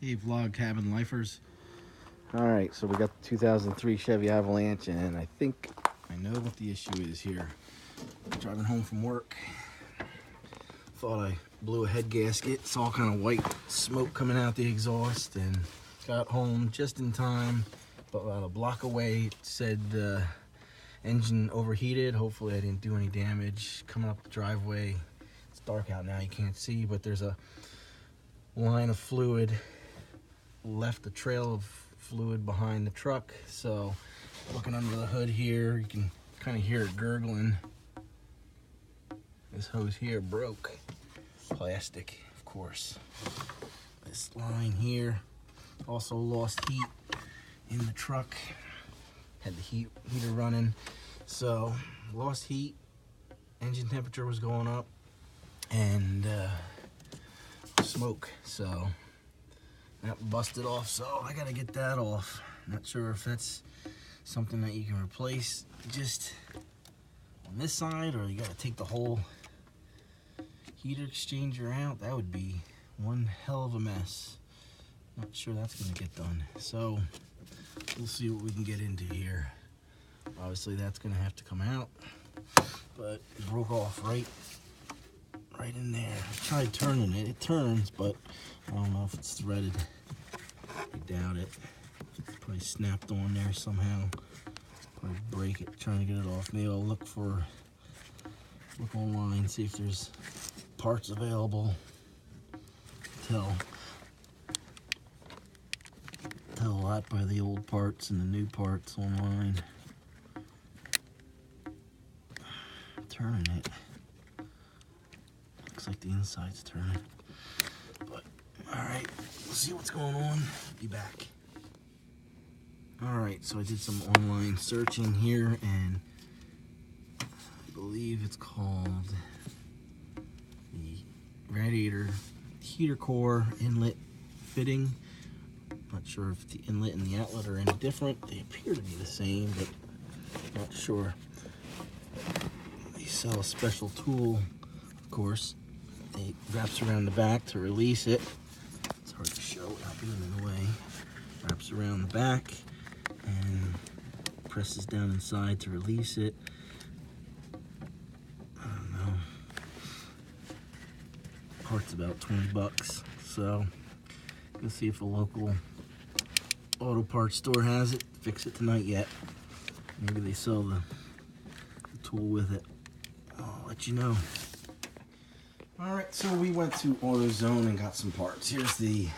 Hey vlog cabin lifers. Alright, so we got the 2003 Chevy Avalanche, and I think I know what the issue is here. Driving home from work, thought I blew a head gasket, saw kind of white smoke coming out the exhaust, and got home just in time. But about a block away, it said engine overheated. Hopefully I didn't do any damage. Coming up the driveway, it's dark out now, you can't see, but there's a line of fluid, left a trail of fluid behind the truck. So looking under the hood here, you can kind of hear it gurgling. This hose here broke. Plastic, of course. This line here also lost heat in the truck. Had the heater running, so lost heat. Engine temperature was going up, and smoke. So that busted off. So I gotta get that off. Not sure if that's something that you can replace just on this side, or you gotta take the whole heater exchanger out. That would be one hell of a mess. Not sure that's gonna get done. So we'll see what we can get into here. Obviously that's gonna have to come out, but it broke off right in there. I tried turning it. It turns, but I don't know if it's threaded. I doubt it. Probably snapped on there somehow. Probably break it trying to get it off. Maybe I'll look online, see if there's parts available. Tell a lot by the old parts and the new parts online. Turning it. Looks like the inside's turning. But alright, we'll see what's going on. Be back. Alright, so I did some online searching here, and I believe it's called the radiator heater core inlet fitting. Not sure if the inlet and the outlet are any different. They appear to be the same, but not sure. They sell a special tool, of course. It wraps around the back to release it. It's hard to show without being in the way. Wraps around the back and presses down inside to release it. I don't know. Part's about 20 bucks. So let's see if a local auto parts store has it. Fix it tonight yet. Maybe they sell the tool with it. I'll let you know. Alright, so we went to AutoZone and got some parts. Here's the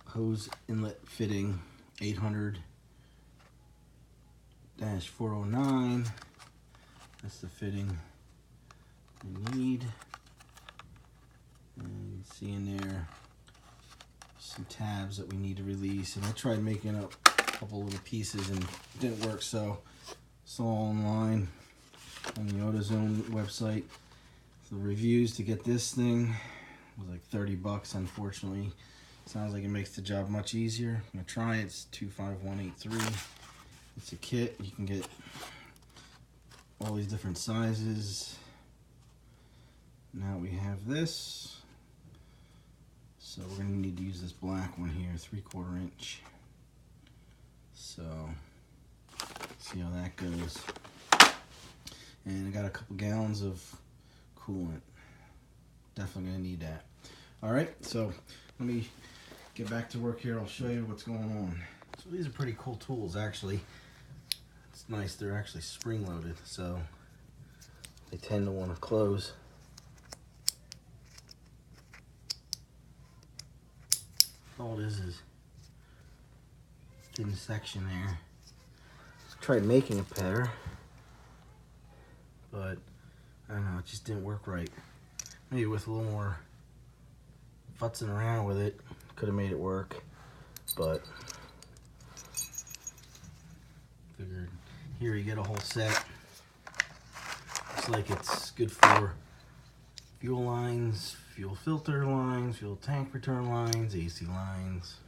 hose inlet fitting 800-409. That's the fitting we need. And you can see in there some tabs that we need to release. And I tried making up a couple little pieces and it didn't work, so saw online on the AutoZone website. The reviews to get this thing was like 30 bucks, unfortunately. Sounds like it makes the job much easier. I'm gonna try it. It's 25183. It's a kit. You can get all these different sizes. Now we have this. So we're gonna need to use this black one here, 3/4 inch. So see how that goes. And I got a couple gallons of coolant. Definitely gonna need that. Alright, so let me get back to work here. I'll show you what's going on. So these are pretty cool tools, actually. It's nice, they're actually spring loaded, so they tend to want to close. All it is thin section there. Tried making it better, but I don't know, it just didn't work right. Maybe with a little more futzing around with it, could have made it work, but figured here you get a whole set. Looks like it's good for fuel lines, fuel filter lines, fuel tank return lines, AC lines,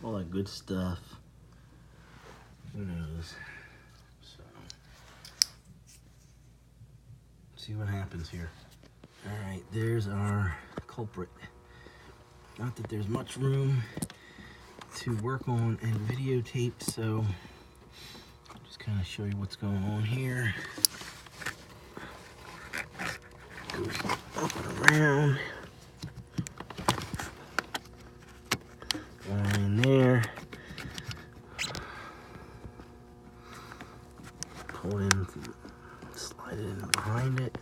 all that good stuff. Who knows? So see what happens here. All right, there's our culprit. Not that there's much room to work on and videotape, so I'll just kind of show you what's going on here. Goes up and around. One in there. Pull in, slide it in behind it.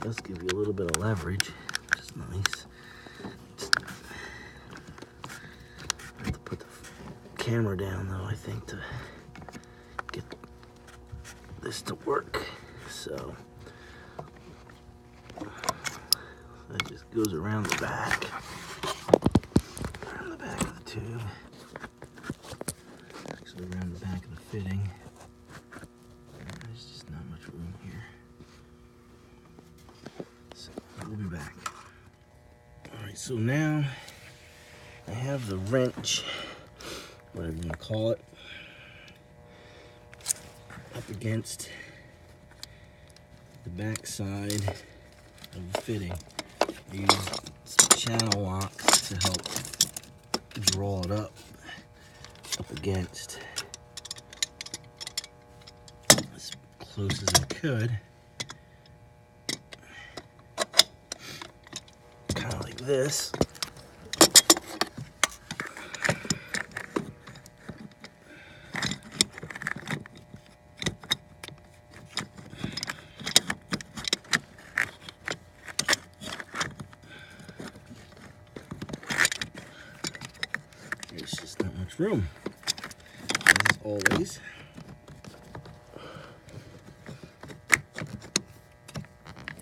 Does give you a little bit of leverage, which is nice. Just have to put the camera down though, I think, to get this to work. So that just goes around the back of the tube. Actually around the back of the fitting. There's just not much room here. So we'll be back. Alright, so now I have the wrench, whatever you want to call it, up against the back side of the fitting. I use some channel locks to help draw it up against as close as I could. Kind of like this. There's just not much room, as always.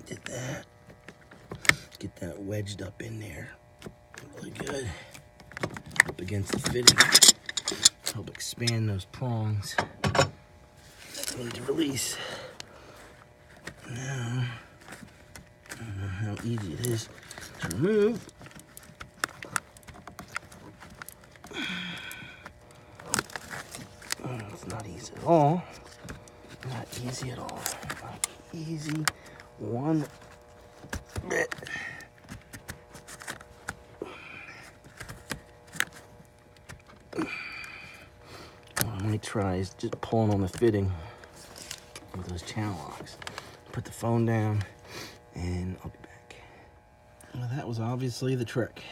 Did that. Get that wedged up in there really good, up against the fitting. Help expand those prongs that I need to release. Now, I don't know how easy it is to remove. It's not easy at all. Not easy at all. Not easy one bit. What I might try is just pulling on the fitting with those channel locks. Put the phone down and I'll be back. Well, that was obviously the trick.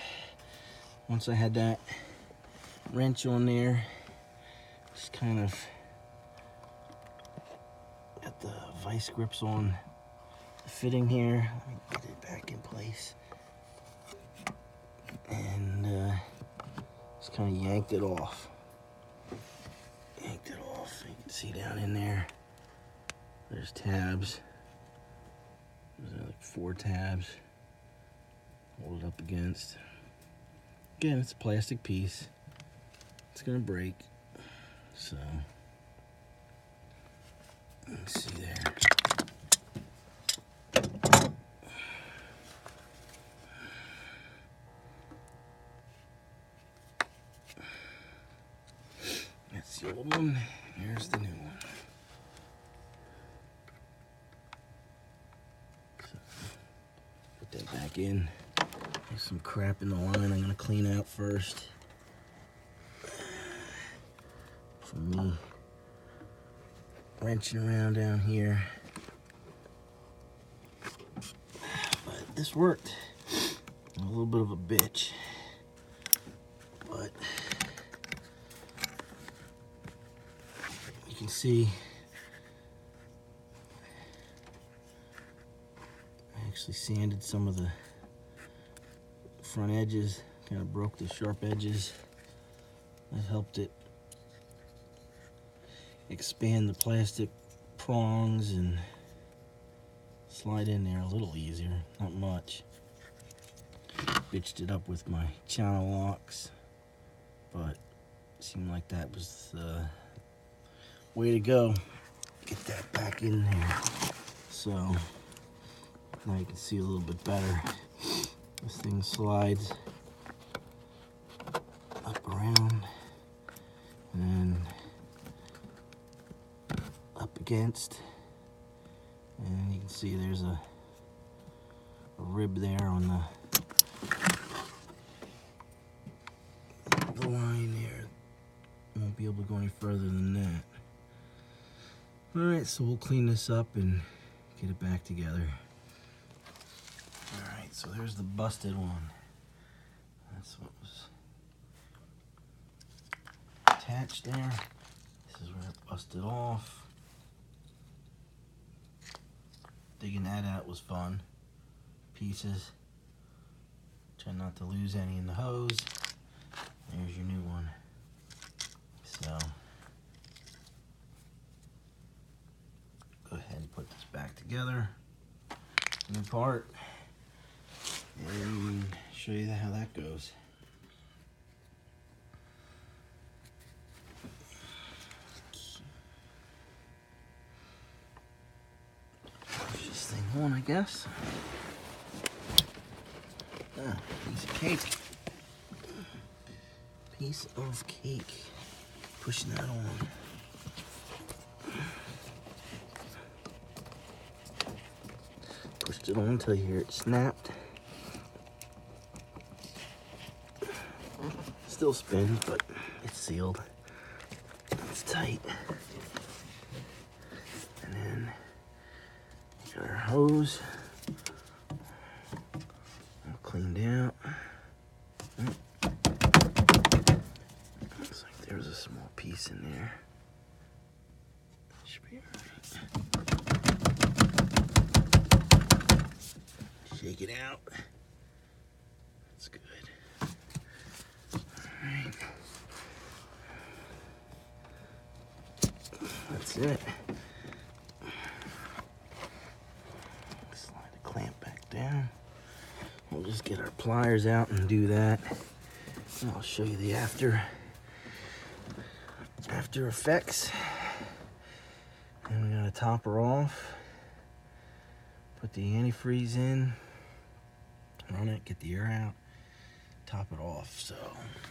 Once I had that wrench on there, just kind of got the vice grips on the fitting here. Let me get it back in place. And just kind of yanked it off. Yanked it off. You can see down in there, there's tabs. There's like 4 tabs. Hold it up against. Again, it's a plastic piece. It's gonna break. So, let's see there. That's the old one. Here's the new one. So, put that back in. There's some crap in the line I'm gonna clean out first. From me wrenching around down here. But this worked. A little bit of a bitch. But you can see I actually sanded some of the front edges, kind of broke the sharp edges. That helped it expand the plastic prongs and slide in there a little easier, not much. Bitched it up with my channel locks, but it seemed like that was the way to go. Get that back in there. So now you can see a little bit better. This thing slides up around and then against. And you can see there's a rib there on the line there. Won't be able to go any further than that. Alright, so we'll clean this up and get it back together. Alright, so there's the busted one. That's what was attached there. This is where it busted off. Digging that out was fun. Pieces. Try not to lose any in the hose. There's your new one. So, go ahead and put this back together. New part. And show you how that goes. Push this thing on, I guess. Ah, piece of cake. Piece of cake. Pushing that on. Pushed it on until you hear it snapped. Still spins, but it's sealed. It's tight. And then got our hose all cleaned out. Looks like there's a small piece in there. Should be alright. Shake it out. That's good. Alright. That's it. Slide the clamp back down. We'll just get our pliers out and do that. And I'll show you the after effects. And we gotta top her off. Put the antifreeze in. Run it, get the air out. Top it off. So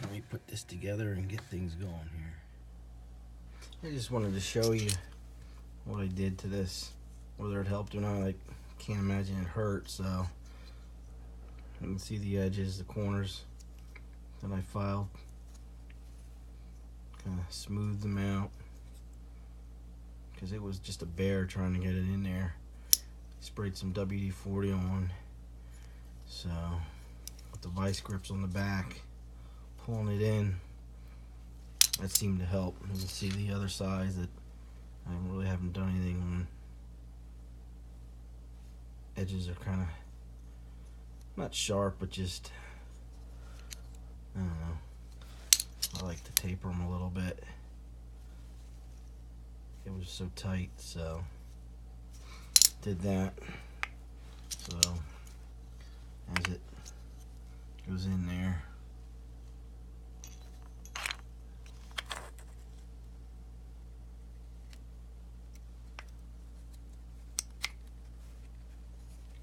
let me put this together and get things going here. I just wanted to show you what I did to this, whether it helped or not. I can't imagine it hurt. So you can see the edges, the corners that I filed. Kind of smoothed them out because it was just a bear trying to get it in there. Sprayed some WD-40 on. So with the vice grips on the back, pulling it in, that seemed to help. You can see the other sides that I really haven't done anything on. Edges are kind of not sharp, but just, I don't know. I like to taper them a little bit. It was so tight, so did that. So as it goes in there,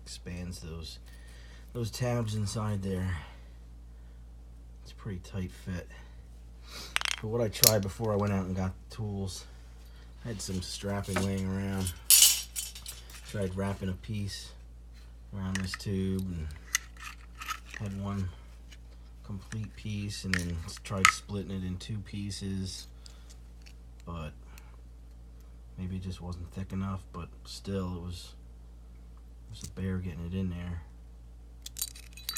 expands those tabs inside there. It's a pretty tight fit. But what I tried before I went out and got the tools, I had some strapping laying around. Tried wrapping a piece around this tube and had one complete piece, and then tried splitting it in two pieces, but maybe it just wasn't thick enough. But still, it was a bear getting it in there.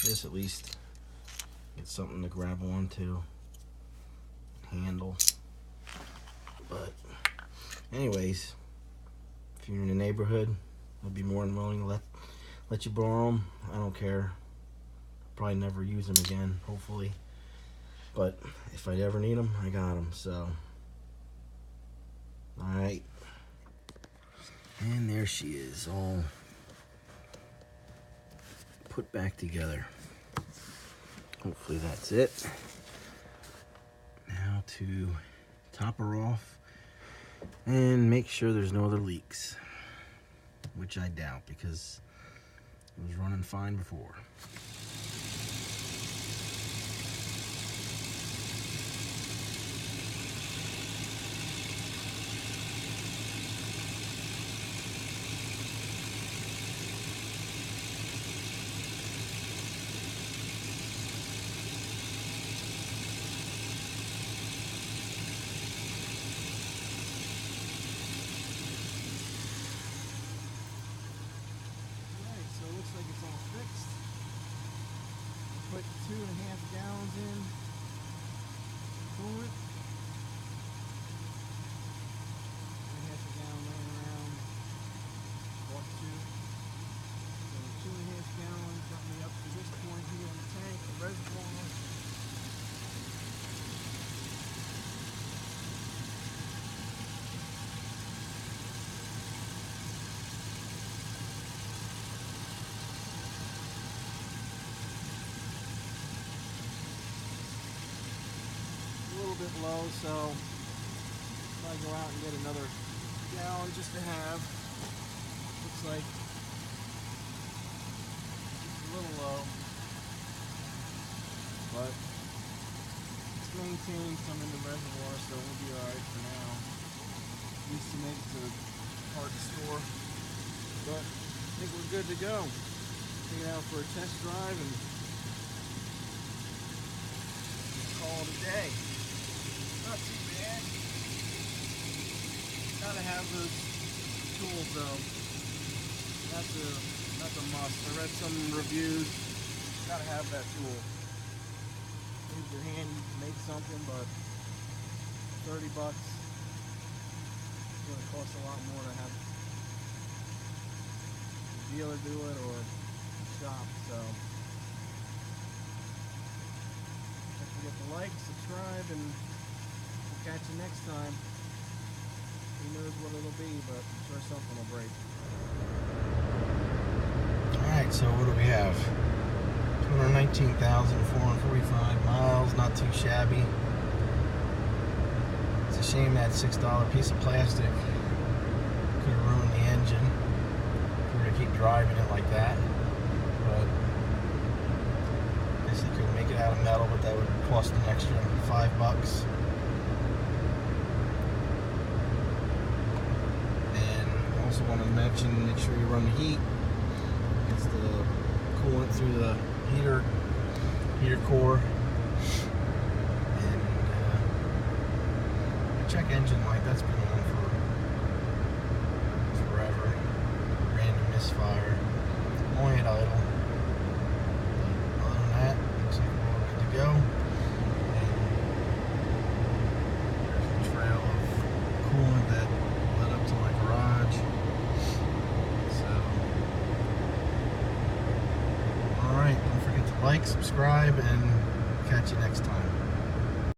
This at least gets something to grab onto, handle. But anyways, if you're in the neighborhood, I'd be more than willing to let you borrow them. I don't care. Probably never use them again, hopefully. But if I ever need them, I got them. So, all right. And there she is, all put back together. Hopefully that's it. Now to top her off and make sure there's no other leaks, which I doubt because it was running fine before. gallons in. Coolant. 1/2 a gallon laying around. Bought 2. So 2.5 gallons got me up to this point here in the tank, the reservoir. Bit low, so if I go out and get another gallon just to have, looks like it's a little low, but it's maintained some in the reservoir, so we'll be alright for now. Needs to make it to the part to store, but I think we're good to go. Take it out for a test drive and call it a day. Not too bad. Gotta have those tools though. That's a must. I read some reviews. Gotta have that tool. Use your hand, you can make something, but $30. It's gonna cost a lot more to have the dealer do it or the shop. So don't forget to like, subscribe, and catch you next time. Who knows what it'll be, but I'm sure something will break. Alright, so what do we have? 219,445 miles, not too shabby. It's a shame that $6 piece of plastic could have ruined the engine if we were to keep driving it like that. But I guess you could make it out of metal, but that would cost an extra $5. Also want to mention, make sure you run the heat. It's the coolant through the heater core. And check engine light. That's been on for forever. Random misfire. Only at idle. But other than that, looks like we're all good to go. And there's a trail of coolant that led up to my garage. Alright, don't forget to like, subscribe, and catch you next time.